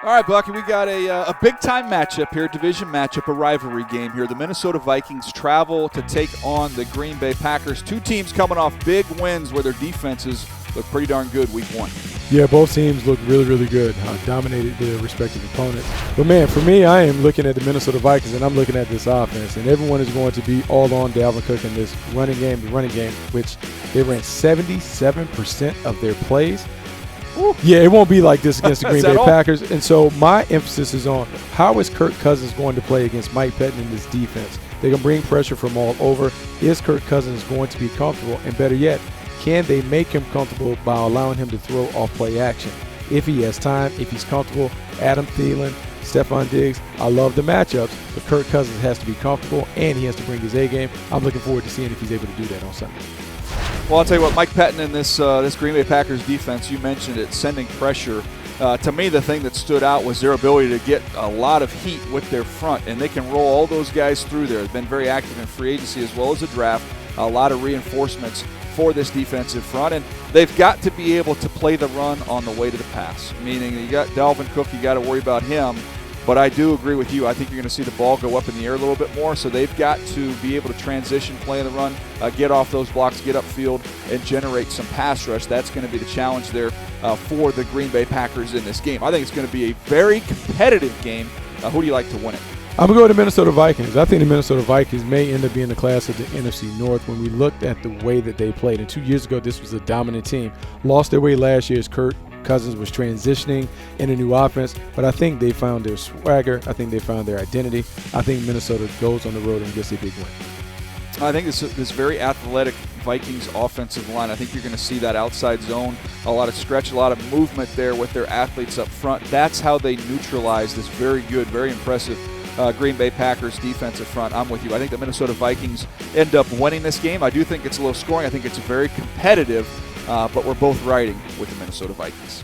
All right, Bucky, we got a big-time matchup here, division matchup, a rivalry game here. The Minnesota Vikings travel to take on the Green Bay Packers. Two teams coming off big wins where their defenses look pretty darn good week one. Yeah, both teams look really, really good. Dominated their respective opponents. But, man, for me, I am looking at the Minnesota Vikings, and I'm looking at this offense. And everyone is going to be all on DALVIN Cook in this running game, which they ran 77% of their plays. Ooh. Yeah, it won't be like this against the Green Bay Packers. And so my emphasis is on how is KIRK Cousins going to play against Mike Pettin in this defense? They're going to bring pressure from all over. Is KIRK Cousins going to be comfortable? And better yet, can they make him comfortable by allowing him to throw off play action? If he has time, if he's comfortable, Adam Thielen, Stephon Diggs, I love the matchups, but KIRK Cousins has to be comfortable and he has to bring his A game. I'm looking forward to seeing if he's able to do that on Sunday. Well, I'll tell you what, Mike Pettin in this Green Bay Packers defense, you mentioned it, sending pressure. To me, the thing that stood out was their ability to get a lot of heat with their front, and they can roll all those guys through there. They've been very active in free agency as well as the draft, a lot of reinforcements for this defensive front, and they've got to be able to play the run on the way to the pass, meaning you got DALVIN Cook, you got to worry about him. But I do agree with you. I think you're going to see the ball go up in the air a little bit more, so they've got to be able to transition, play the run, get off those blocks, get upfield, and generate some pass rush. That's going to be the challenge there for the Green Bay Packers in this game. I think it's going to be a very competitive game. Who do you like to win it? I'm going to go to Minnesota Vikings. I think the Minnesota Vikings may end up being the class of the NFC North when we looked at the way that they played. And 2 years ago, this was a dominant team. Lost their way last year as KIRK Cousins was transitioning in a new offense, but I think they found their swagger. I think they found their identity. I think Minnesota goes on the road and gets a big win. I think this very athletic Vikings offensive line, I think you're going to see that outside zone, a lot of stretch, a lot of movement there with their athletes up front. That's how they neutralize this very good, very impressive Green Bay Packers defensive front. I'm with you. I think the Minnesota Vikings end up winning this game. I do think it's a low scoring. I think it's very competitive. But we're both riding with the Minnesota Vikings.